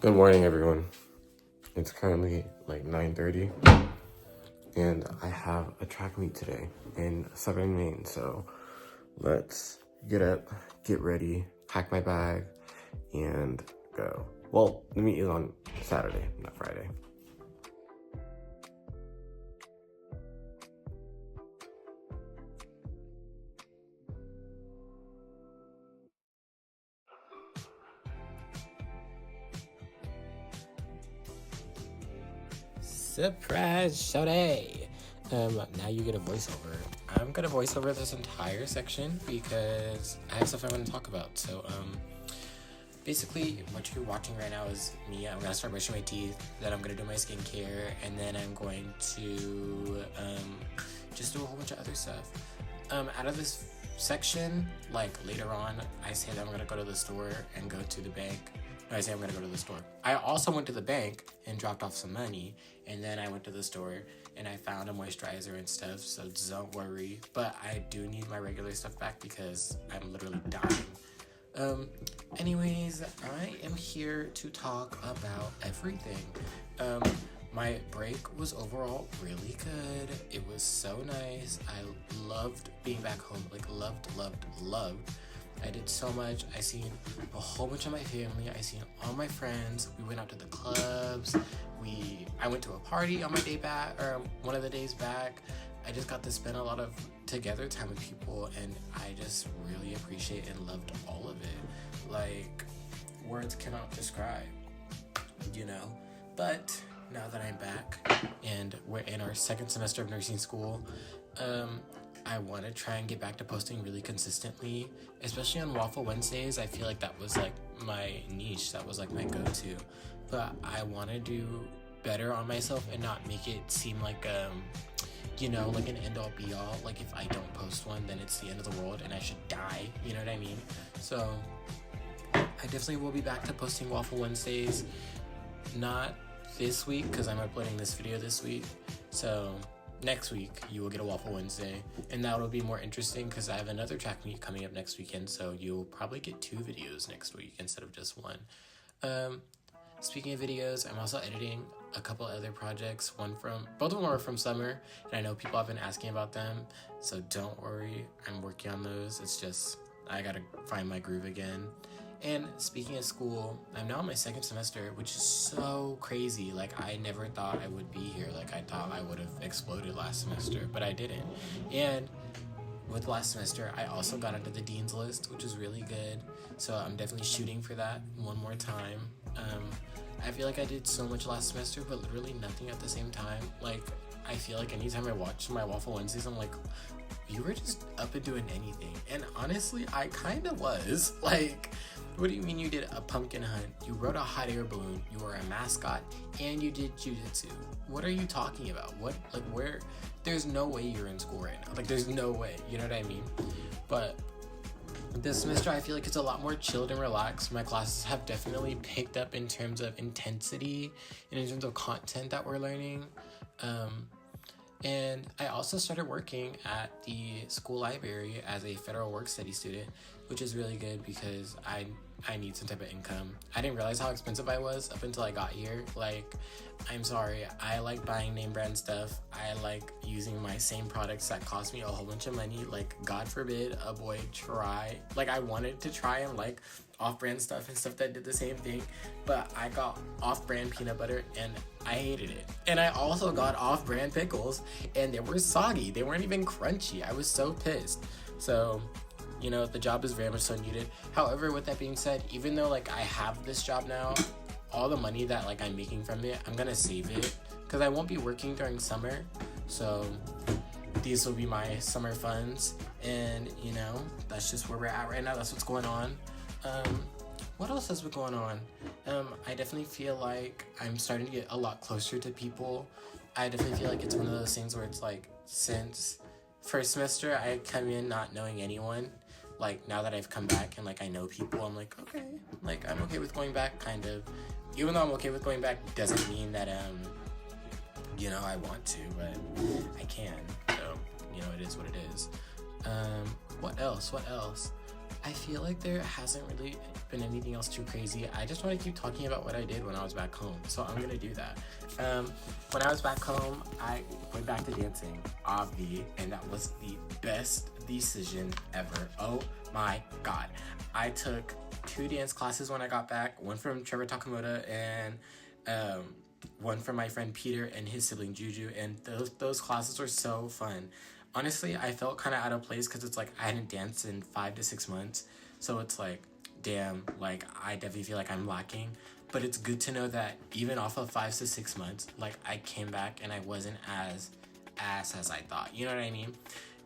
Good morning, everyone. It's currently like 9:30, and I have a track meet today in Southern Maine. So let's get up, get ready, pack my bag, and go. Well, the meet is on Saturday, not Friday. Surprise Shorty! Now you get a voiceover. I'm gonna voice over this entire section because I have stuff I want to talk about. So, basically, what you're watching right now is me. I'm gonna start brushing my teeth, then I'm gonna do my skincare, and then I'm going to, just do a whole bunch of other stuff. Out of this section, like later on, I say that I'm gonna go to the store and go to the bank. No, I say I'm gonna go to the store. I also went to the bank and dropped off some money, and then I went to the store and I found a moisturizer and stuff, so don't worry. But I do need my regular stuff back because I'm literally dying. Anyways, I am here to talk about everything. My break was overall really good. It was so nice. I loved being back home. Like, loved. I did so much. I seen a whole bunch of my family. I seen all my friends. We went out to the clubs. I went to a party on my day back, or one of the days back. I just got to spend a lot of together time with people, and I just really appreciate and loved all of it. Like, words cannot describe, you know? But now that I'm back and we're in our second semester of nursing school, I want to try and get back to posting really consistently, especially on Waffle Wednesdays. I feel like that was like my niche, that was like my go-to, but I want to do better on myself and not make it seem like like an end-all be-all. Like, if I don't post one, then it's the end of the world and I should die, you know what I mean? So I definitely will be back to posting Waffle Wednesdays, not this week because I'm uploading this video this week, so next week you will get a Waffle Wednesday, and that will be more interesting because I have another track meet coming up next weekend, so you'll probably get 2 videos next week instead of just 1. Speaking of videos, I'm also editing a couple other projects. Both of them are from summer, and I know people have been asking about them, so don't worry, I'm working on those. It's just I gotta find my groove again. And speaking of school, I'm now in my second semester, which is so crazy. Like, I never thought I would be here. Like, I thought I would have exploded last semester, but I didn't. And with last semester, I also got into the Dean's List, which is really good. So I'm definitely shooting for that one more time. I feel like I did so much last semester, but literally nothing at the same time. Like, I feel like anytime I watch my Waffle Wednesdays, I'm like, you were just up and doing anything. And honestly, I kind of was. Like, what do you mean you did a pumpkin hunt? You rode a hot air balloon, you were a mascot, and you did jujitsu. What are you talking about? Where? There's no way you're in school right now. Like, there's no way, you know what I mean? But this semester, I feel like it's a lot more chilled and relaxed. My classes have definitely picked up in terms of intensity and in terms of content that we're learning. And I also started working at the school library as a federal work study student, which is really good because I need some type of income. I didn't realize how expensive I was up until I got here. Like, I'm sorry, I like buying name brand stuff. I like using my same products that cost me a whole bunch of money. Like, God forbid a boy try. Like, I wanted to try and like off-brand stuff and stuff that did the same thing, but I got off-brand peanut butter and I hated it. And I also got off-brand pickles and they were soggy. They weren't even crunchy. I was so pissed. So, you know, the job is very much so needed. However, with that being said, even though like I have this job now, all the money that like I'm making from it, I'm gonna save it because I won't be working during summer. So these will be my summer funds, and you know, that's just where we're at right now. That's what's going on. What else has been going on? I definitely feel like I'm starting to get a lot closer to people. I definitely feel like it's one of those things where it's like, since first semester I come in not knowing anyone. Like, now that I've come back and like I know people, I'm like, okay, like I'm okay with going back, kind of. Even though I'm okay with going back doesn't mean that I want to, but I can. So, you know, it is what it is. What else? I feel like there hasn't really been anything else too crazy. I just want to keep talking about what I did when I was back home, so I'm gonna do that. When I was back home, I went back to dancing, obvi, and that was the best decision ever. Oh my god. I took 2 dance classes when I got back, one from Trevor Takamoto and one from my friend Peter and his sibling Juju, and those classes were so fun. Honestly, I felt kind of out of place because it's like I hadn't danced in 5 to 6 months, so it's like, damn, like I definitely feel like I'm lacking. But it's good to know that even off of 5 to 6 months, like I came back and I wasn't as ass as I thought. You know what I mean?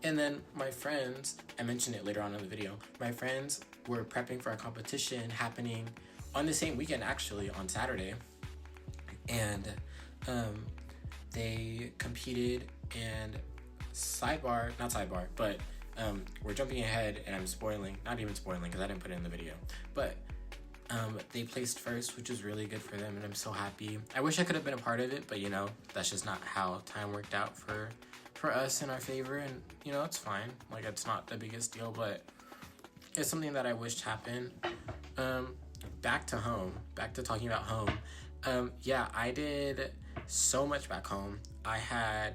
And then my friends, I mentioned it later on in the video, my friends were prepping for a competition happening on the same weekend, actually, on Saturday. And they competed, and we're jumping ahead and I'm spoiling, not even spoiling because I didn't put it in the video, but they placed first, which is really good for them, and I'm so happy. I wish I could have been a part of it, but you know, that's just not how time worked out for us in our favor, and you know, it's fine. Like, it's not the biggest deal, but it's something that I wished happened. Back to talking about home. Yeah, I did so much back home. I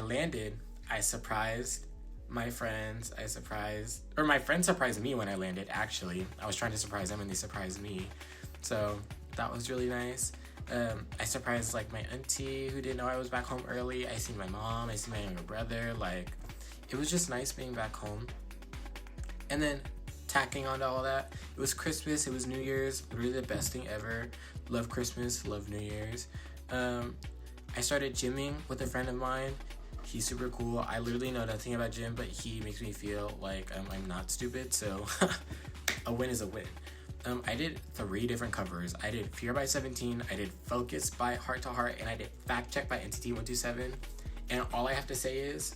landed, I surprised my friends, my friends surprised me when I landed, actually. I was trying to surprise them and they surprised me. So that was really nice. I surprised like my auntie who didn't know I was back home early. I seen my mom, I seen my younger brother. Like, it was just nice being back home. And then tacking onto all that, it was Christmas, it was New Year's, literally the best thing ever. Love Christmas, love New Year's. I started gymming with a friend of mine. He's super cool. I literally know nothing about gym, but he makes me feel like I'm not stupid, so a win is a win. I did 3 different covers. I did Fear by 17, I did Focus by Heart to Heart, and I did Fact Check by NCT 127. And all I have to say is,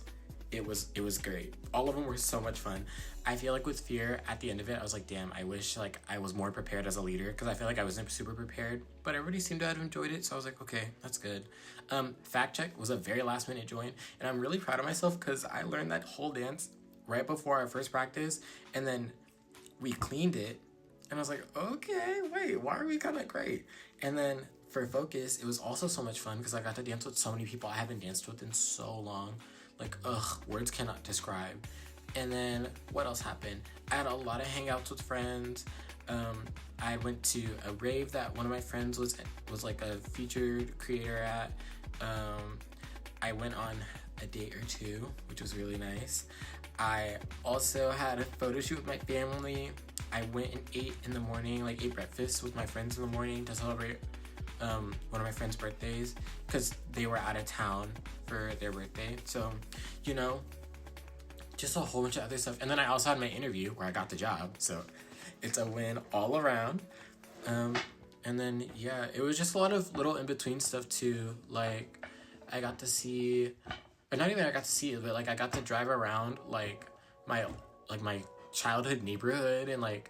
it was great. All of them were so much fun. I feel like with Fear, at the end of it, I was like, damn, I wish like I was more prepared as a leader, because I feel like I wasn't super prepared, but everybody seemed to have enjoyed it, so I was like, okay, that's good. Fact Check was a very last minute join, and I'm really proud of myself because I learned that whole dance right before our first practice, and then we cleaned it, and I was like, okay, wait, why are we kind of great? And then for Focus, it was also so much fun because I got to dance with so many people I haven't danced with in so long. Like, words cannot describe. And then what else happened? I had a lot of hangouts with friends. I went to a rave that one of my friends was like a featured creator at. I went on a date or 2, which was really nice. I also had a photo shoot with my family. I went and ate in the morning, ate breakfast with my friends in the morning to celebrate one of my friends' birthdays because they were out of town for their birthday. So, you know, just a whole bunch of other stuff. And then I also had my interview where I got the job. So it's a win all around. And then, yeah, it was just a lot of little in-between stuff too. Like, I got to see, or not even I got to see it, but I got to drive around my childhood neighborhood, and I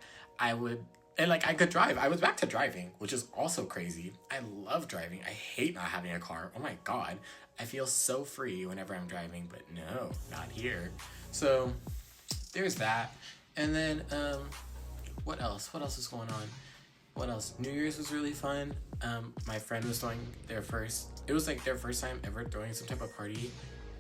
could drive. I was back to driving, which is also crazy. I love driving. I hate not having a car. Oh my god. I feel so free whenever I'm driving, but no, not here. So there's that. And then what else? What else is going on? What else? New Year's was really fun. My friend was throwing their first time ever throwing some type of party,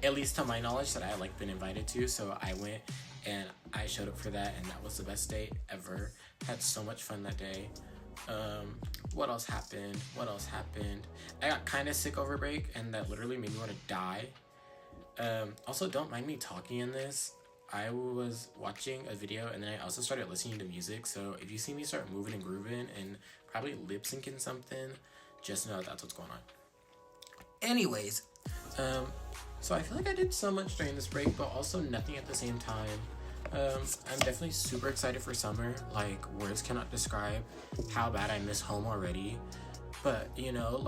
at least to my knowledge, that I had been invited to. So I went and I showed up for that, and that was the best day ever. Had so much fun that day. What else happened? I got kind of sick over break, and that literally made me want to die. Also, don't mind me talking in this. I was watching a video, and then I also started listening to music, so if you see me start moving and grooving and probably lip syncing something, just know that's what's going on. Anyways, so I feel like I did so much during this break, but also nothing at the same time. I'm definitely super excited for summer. Words cannot describe how bad I miss home already. But, you know,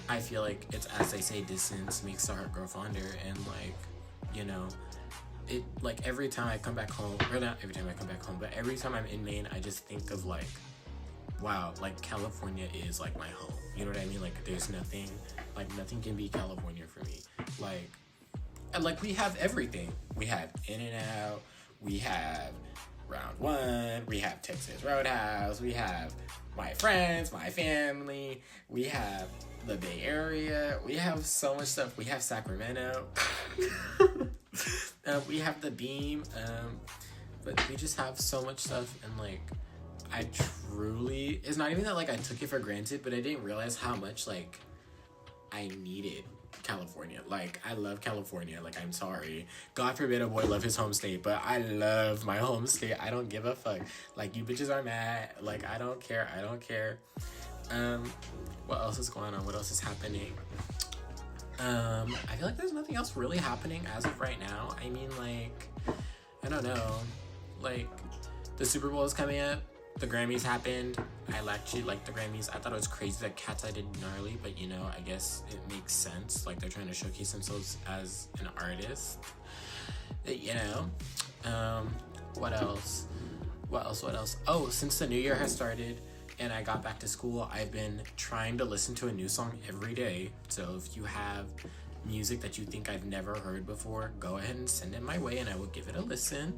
I feel like it's, as they say, distance makes the heart grow fonder. And, you know, it, every time I come back home, or not every time I come back home, but every time I'm in Maine, I just think of, wow, California is, my home. You know what I mean? There's nothing, nothing can be California for me. And we have everything. We have In-N-Out, we have Round One, we have Texas Roadhouse, we have my friends, my family, we have the Bay Area, we have so much stuff. We have Sacramento, we have the Beam, but we just have so much stuff. And like, I truly, it's not even that like I took it for granted, but I didn't realize how much like I needed California. Like, I love California. Like, I'm sorry, God forbid a boy love his home state, but I love my home state. I don't give a fuck. Like, you bitches are mad. Like, I don't care. What else is going on? What else is happening? I feel like there's nothing else really happening as of right now. I mean, like, I don't know. Like, the Super Bowl is coming up. The Grammys happened. I actually liked the Grammys. I thought it was crazy that Cat's Eye did gnarly, but you know, I guess it makes sense. Like, they're trying to showcase themselves as an artist. You know? What else? Oh, since the new year has started and I got back to school, I've been trying to listen to a new song every day. So if you have music that you think I've never heard before, go ahead and send it my way and I will give it a listen.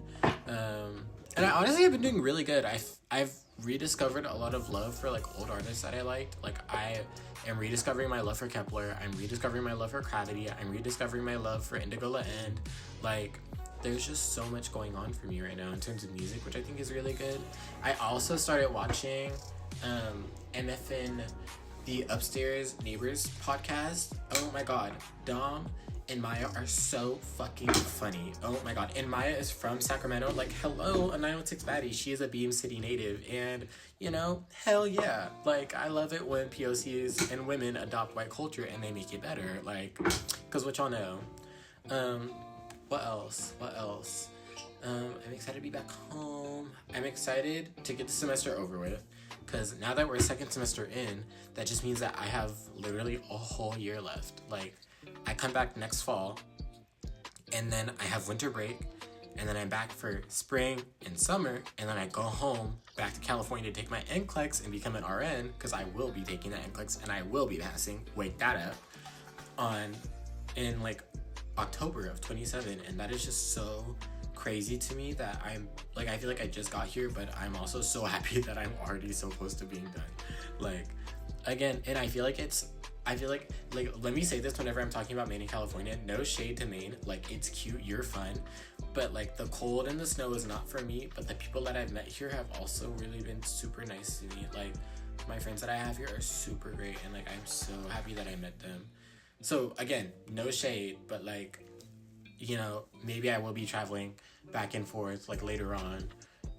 And I honestly have been doing really good. I've rediscovered a lot of love for like old artists that I liked. Like, I am rediscovering my love for Kepler. I'm rediscovering my love for Gravity. I'm rediscovering my love for Indigo La End. Like, there's just so much going on for me right now in terms of music, which I think is really good. I also started watching MFN, the Upstairs Neighbors podcast. Oh my god, Dom and Maya are so fucking funny. Oh my god. And Maya is from Sacramento. Like, hello, a 906 baddie. She is a Beam City native. And, you know, hell yeah. Like, I love it when POCs and women adopt white culture and they make it better. Like, because what y'all know. What else? I'm excited to be back home. I'm excited to get the semester over with. Because now that we're second semester in, that just means that I have literally a whole year left. Like, I come back next fall, and then I have winter break, and then I'm back for spring and summer, and then I go home back to California to take my NCLEX and become an RN, because I will be taking that NCLEX, and I will be passing, wake that up, in like October of 27, and that is just so crazy to me that I'm, like, I feel like I just got here, but I'm also so happy that I'm already so close to being done. Like, again, and I feel like, let me say this whenever I'm talking about Maine and California, no shade to Maine, like, it's cute, you're fun, but like, the cold and the snow is not for me. But the people that I've met here have also really been super nice to me. Like, my friends that I have here are super great, and like, I'm so happy that I met them. So again, no shade, but like, you know, maybe I will be traveling back and forth like later on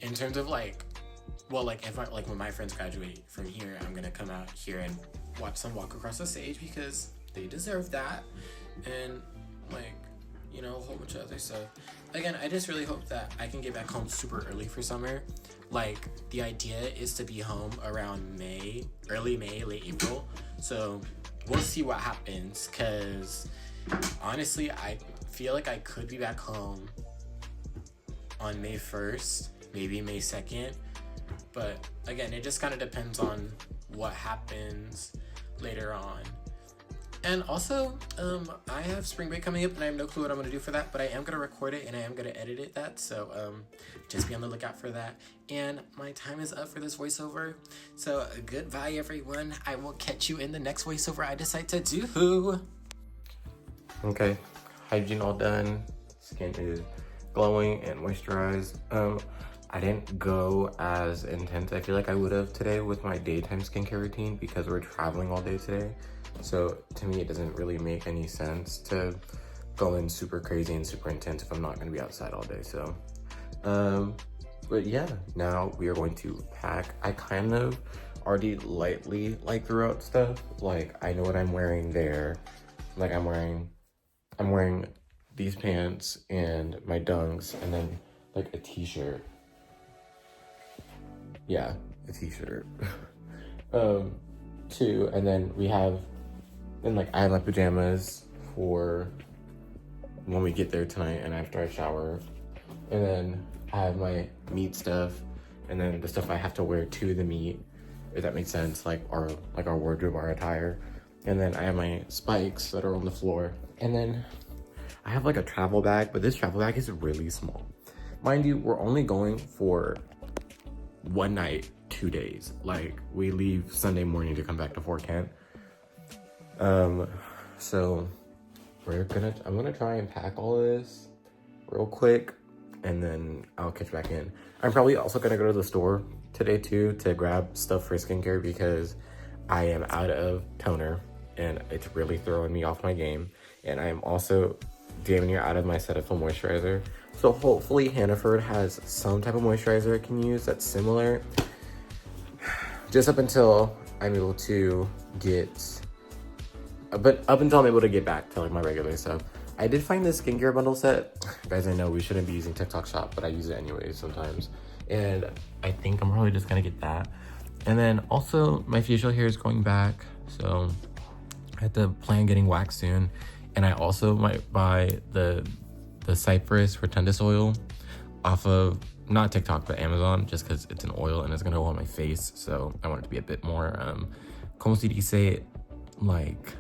in terms of like, well, like, if I, like, when my friends graduate from here, I'm gonna come out here and watch them walk across the stage because they deserve that. And like, you know, a whole bunch of other stuff. Again, I just really hope that I can get back home super early for summer. Like, the idea is to be home around May, early May, late April. So we'll see what happens, because honestly, I feel like I could be back home on May 1st, maybe May 2nd. But again, it just kind of depends on what happens later on. And also, I have spring break coming up, and I have no clue what I'm going to do for that, but I am going to record it, and I am going to edit it, so just be on the lookout for that. And my time is up for this voiceover, so goodbye, everyone. I will catch you in the next voiceover I decide to do. Okay, hygiene all done. Skin is glowing and moisturized. I didn't go as intense. I feel like I would have today with my daytime skincare routine because we're traveling all day today. So to me, it doesn't really make any sense to go in super crazy and super intense if I'm not gonna be outside all day. So, but yeah, now we are going to pack. I kind of already lightly like threw out stuff. Like, I know what I'm wearing there. Like, I'm wearing these pants and my dunks, and then like a t-shirt. Yeah, a t-shirt. Too, and then I have my pajamas for when we get there tonight and after I shower. And then I have my meat stuff, and then the stuff I have to wear to the meet, if that makes sense, like our wardrobe, our attire. And then I have my spikes that are on the floor. And then I have like a travel bag, but this travel bag is really small. Mind you, we're only going for one night, 2 days. Like, we leave Sunday morning to come back to Fort Kent. So I'm gonna try and pack all of this real quick, and then I'll catch back in. I'm probably also gonna go to the store today too to grab stuff for skincare because I am out of toner and it's really throwing me off my game. And I am also damn near out of my Cetaphil moisturizer. So hopefully Hannaford has some type of moisturizer I can use that's similar. Just up until I'm able to get, but up until I'm able to get back to like my regular stuff. I did find this skincare bundle set. Guys, I know we shouldn't be using TikTok Shop, but I use it anyways sometimes. And I think I'm probably just gonna get that. And then also my facial hair is going back. So I have to plan getting waxed soon. And I also might buy the Cypress Rotundus oil off of, not TikTok, but Amazon, just because it's an oil and it's gonna go on my face. So I want it to be a bit more, como se dice, like,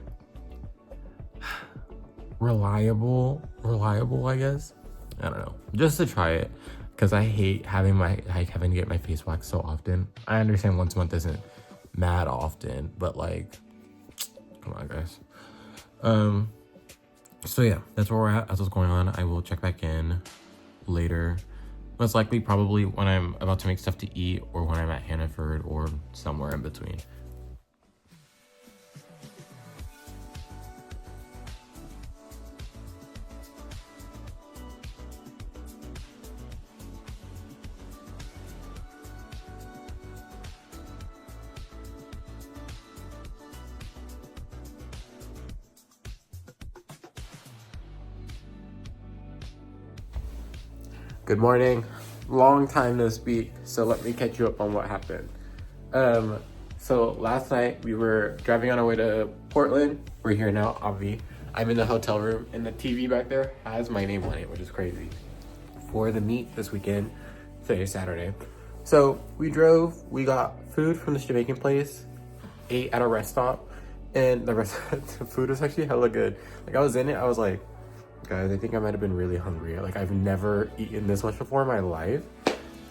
reliable, I guess. I don't know, just to try it, because I hate having to get my face waxed so often. I understand once a month isn't mad often, but like, come on, guys. So yeah, that's where we're at. That's what's going on. I will check back in later. Most likely probably when I'm about to make stuff to eat, or when I'm at Hannaford, or somewhere in between. Good morning. Long time no speak, so let me catch you up on what happened. So last night we were driving on our way to Portland. We're here now, Avi. I'm in the hotel room, and the TV back there has my name on it, which is crazy. For the meet this weekend, today's Saturday. So we drove, we got food from this Jamaican place, ate at a rest stop, and the food was actually hella good. Like, I was in it, I was like, guys, I think I might have been really hungry. Like, I've never eaten this much before in my life.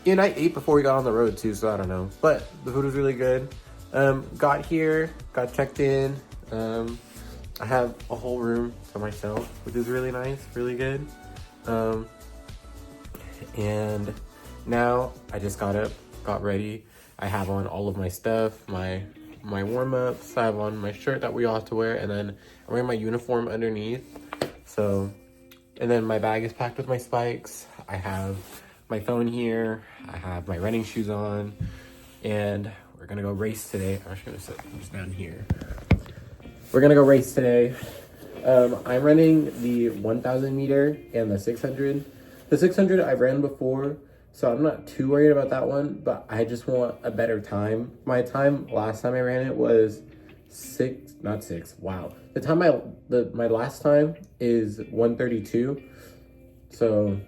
And I ate before we got on the road too, so I don't know. But the food was really good. Got here, got checked in. I have a whole room to myself, which is really nice, really good. And now I just got up, got ready. I have on all of my stuff, my warm-ups. I have on my shirt that we all have to wear, and then I'm wearing my uniform underneath. So, and then my bag is packed with my spikes. I have my phone here. I have my running shoes on, and we're gonna go race today. I'm just gonna sit just down here. We're gonna go race today. I'm running the 1,000 meter and the 600. The 600 I've ran before, so I'm not too worried about that one, but I just want a better time. My time last time I ran it was wow. The time my last time is 1:32. So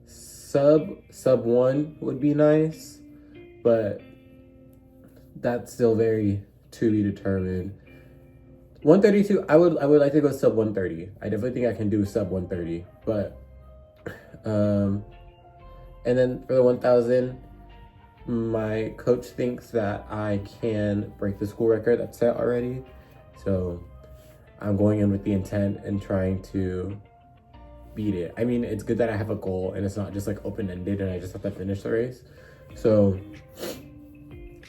sub 1 would be nice, but that's still very to be determined. 1:32, I would like to go sub 1:30. I definitely think I can do sub 1:30, but and then for the 1,000, my coach thinks that I can break the school record that's set already. So I'm going in with the intent and trying to beat it. I mean, it's good that I have a goal and it's not just like open-ended and I just have to finish the race. So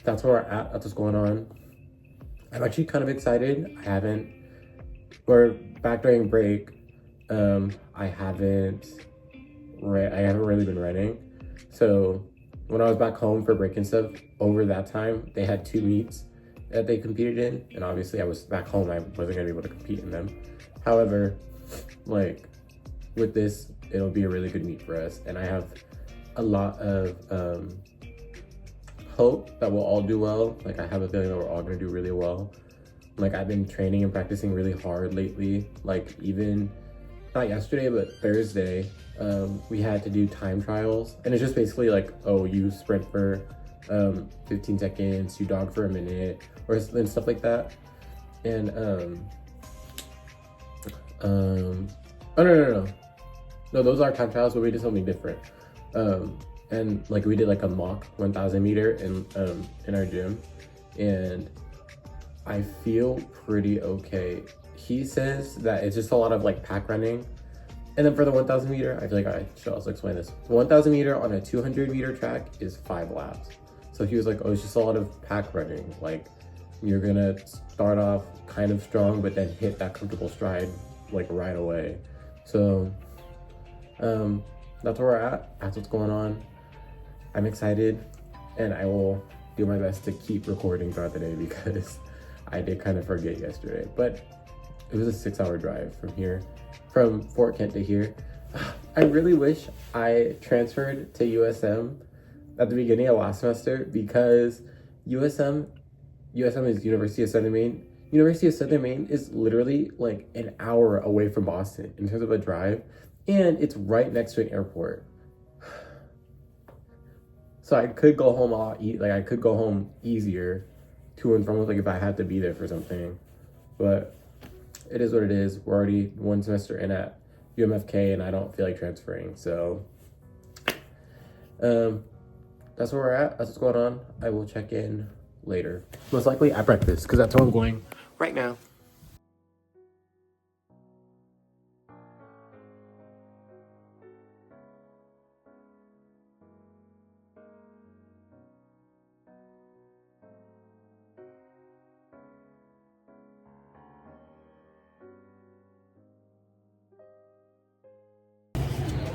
that's where we're at. That's what's going on. I'm actually kind of excited. We're back during break. I haven't really been running. So when I was back home for break and stuff, over that time, they had 2 meets that they competed in. And obviously I was back home, I wasn't gonna be able to compete in them. However, like with this, it'll be a really good meet for us. And I have a lot of hope that we'll all do well. Like, I have a feeling that we're all gonna do really well. Like, I've been training and practicing really hard lately. Like, even not yesterday, but Thursday, we had to do time trials, and it's just basically like, oh, you sprint for 15 seconds, you jog for a minute, and stuff like that. And oh no, those are time trials, but we did something different. And like we did like a mock 1,000 meter in our gym, and I feel pretty okay. He says that it's just a lot of like pack running. And then for the 1,000 meter, I feel like I should also explain this. The 1,000 meter on a 200 meter track is 5 laps. So he was like, oh, it's just a lot of pack running. Like you're gonna start off kind of strong, but then hit that comfortable stride like right away. So that's where we're at. That's what's going on. I'm excited, and I will do my best to keep recording throughout the day because I did kind of forget yesterday. But it was a 6-hour drive from here, from Fort Kent to here. I really wish I transferred to USM at the beginning of last semester, because USM is University of Southern Maine. University of Southern Maine is literally like an hour away from Boston in terms of a drive, and it's right next to an airport. So I could go home I could go home easier to and from, like if I had to be there for something. But it is what it is. We're already 1 semester in at UMFK, and I don't feel like transferring. So that's where we're at. That's what's going on. I will check in later. Most likely at breakfast, because that's where I'm going right now.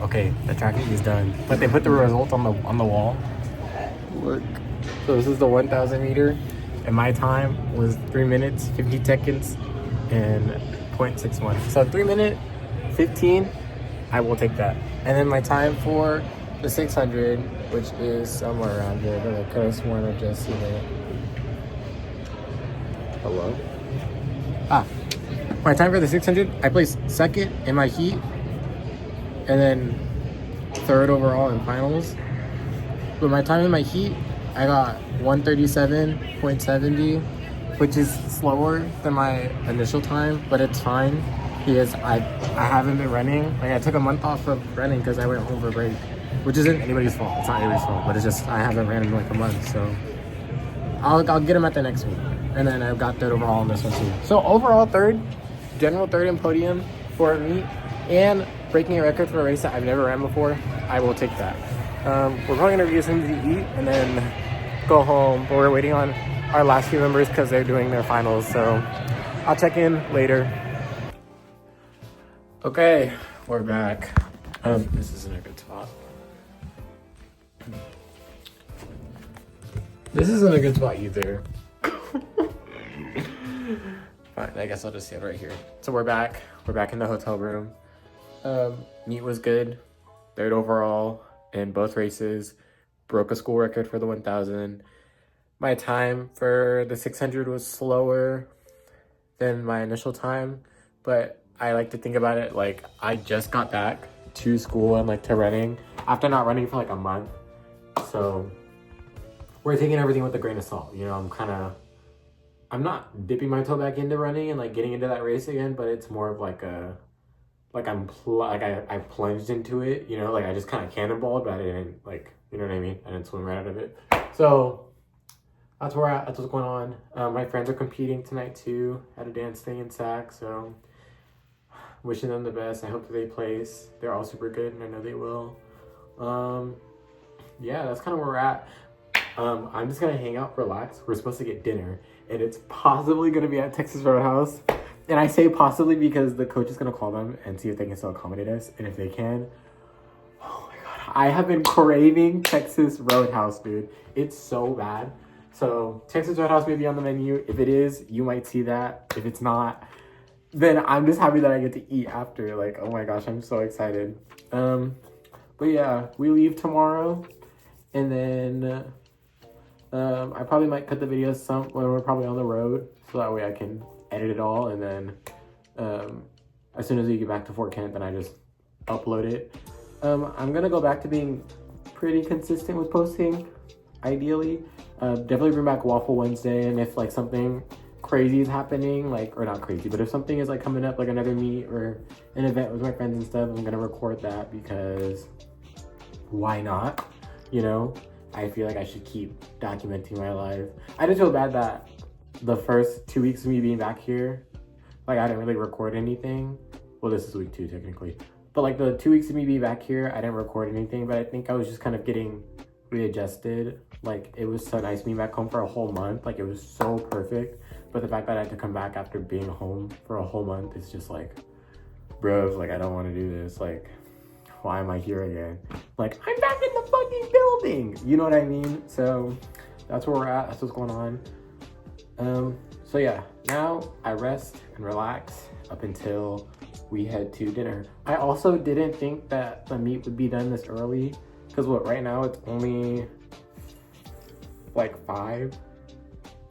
Okay, the tracking is done, but they put the results on the wall. Look, so this is the 1,000 meter, and my time was 3 minutes 50 seconds and 0.61. So 3 minute 15, I will take that. And then my time for the 600, which is somewhere around here, but I could have sworn I just seen it. Hello? My time for the 600, I placed second in my heat, and then third overall in finals. But my time in my heat, I got 137.70, which is slower than my initial time, but it's fine because I haven't been running. Like I took a month off of running because I went home for break, which isn't anybody's fault. It's not anybody's fault, but it's just I haven't ran in like a month, so I'll get them at the next week. And then I've got third overall on this one too. So overall third, general third in podium for me, and breaking a record for a race that I've never ran before. I will take that. We're probably gonna get something to eat and then go home, but we're waiting on our last few members because they're doing their finals, so I'll check in later. Okay, we're back. This isn't a good spot. This isn't a good spot either. Fine, I guess I'll just stand right here. So we're back. We're back in the hotel room. Meet was good. Third overall in both races. Broke a school record for the 1,000. My time for the 600 was slower than my initial time, but I like to think about it like I just got back to school and like to running after not running for like a month. So we're taking everything with a grain of salt. You know, I'm not dipping my toe back into running and like getting into that race again, but it's more of like a, like I plunged into it, you know, like I just kind of cannonballed, but I didn't like, you know what I mean? I didn't swim right out of it. So that's where that's what's going on. My friends are competing tonight too at a dance thing in SAC, so wishing them the best. I hope that they place. They're all super good, and I know they will. Yeah, that's kind of where we're at. I'm just gonna hang out, relax. We're supposed to get dinner, and it's possibly gonna be at Texas Roadhouse. And I say possibly because the coach is gonna call them and see if they can still accommodate us, and if they can, oh my god, I have been craving Texas Roadhouse, dude. It's so bad. So Texas Roadhouse may be on the menu. If it is, you might see that. If it's not, then I'm just happy that I get to eat after. Like, oh my gosh, I'm so excited. But yeah, we leave tomorrow, and then I probably might cut the videos some when we're probably on the road, so that way I can edit it all, and then as soon as we get back to Fort Kent, then I just upload it. I'm gonna go back to being pretty consistent with posting, ideally. Definitely bring back Waffle Wednesday, and if like something crazy is happening, like, or not crazy, but if something is like coming up, like another meet or an event with my friends and stuff, I'm gonna record that, because why not? You know, I feel like I should keep documenting my life. I just feel bad that the first 2 weeks of me being back here, like I didn't really record anything. Well, this is week 2 technically. But like the 2 weeks of me being back here, I didn't record anything, but I think I was just kind of getting readjusted. Like it was so nice being back home for a whole month. Like it was so perfect. But the fact that I had to come back after being home for a whole month is just like, bro, like I don't want to do this. Like, why am I here again? Like, I'm back in the fucking building. You know what I mean? So that's where we're at. That's what's going on. So yeah, now I rest and relax up until we head to dinner. I also didn't think that the meat would be done this early. Because what, right now it's only like 5.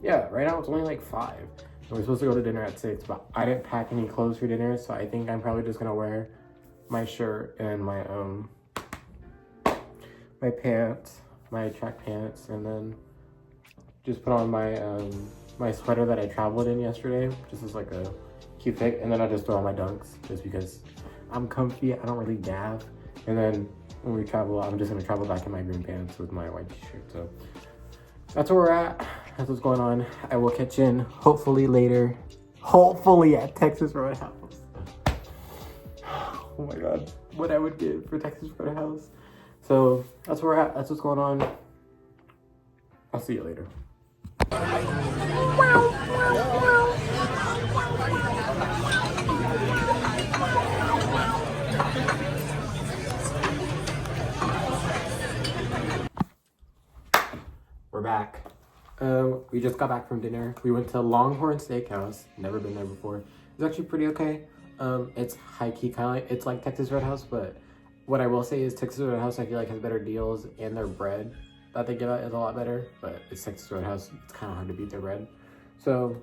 Yeah, right now it's only like 5. And we're supposed to go to dinner at 6, but I didn't pack any clothes for dinner, so I think I'm probably just gonna wear my shirt and my my pants, my track pants, and then just put on my my sweater that I traveled in yesterday, just as like a cute fit, and then I just throw on my dunks just because I'm comfy. I don't really dab. And then when we travel, I'm just gonna travel back in my green pants with my white t-shirt. So that's where we're at. That's what's going on. I will catch in hopefully later. Hopefully at Texas Roadhouse. Oh my god, what I would give for Texas Roadhouse. So that's where we're at. That's what's going on. I'll see you later. We're back. We just got back from dinner. We went to Longhorn Steakhouse. Never been there before. It's actually pretty okay. It's high-key kind of like, it's like Texas Roadhouse, but what I will say is Texas Roadhouse I feel like has better deals, and their bread that they give out is a lot better, but it's Texas Roadhouse. It's kind of hard to beat their bread. So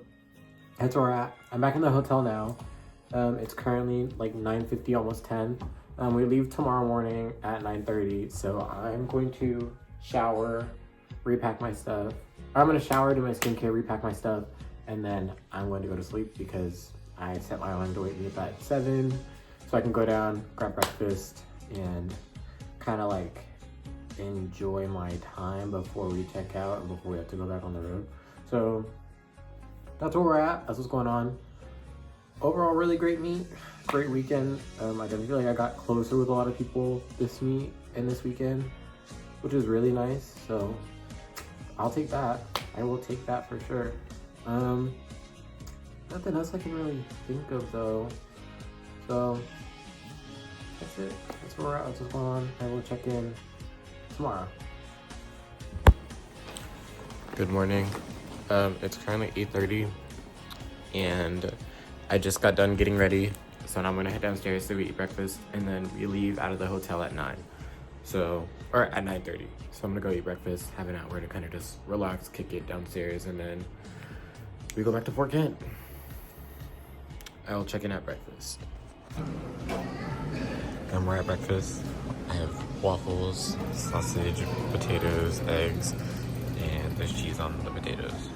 that's where we're at. I'm back in the hotel now. It's currently like 9:50, almost 10. We leave tomorrow morning at 9:30, so I'm going to shower, repack my stuff. I'm gonna shower, do my skincare, repack my stuff, and then I'm going to go to sleep because I set my alarm to wake me up at 7, so I can go down, grab breakfast, and kind of like enjoy my time before we check out and before we have to go back on the road. So that's where we're at. That's what's going on. Overall, really great meet, great weekend. I feel like I got closer with a lot of people this weekend, which is really nice. So I'll take that. I will take that for sure. Nothing else I can really think of though. So that's it. That's where we're at. That's what's going on. I will check in tomorrow. Good morning. It's currently 8:30, and I just got done getting ready. So now I'm gonna head downstairs to eat breakfast, and then we leave out of the hotel at 9. So, or at 9:30. So I'm gonna go eat breakfast, have an hour to kind of just relax, kick it downstairs, and then we go back to Fort Kent. I'll check in at breakfast. And we're at breakfast. I have waffles, sausage, potatoes, eggs, and there's cheese on the potatoes.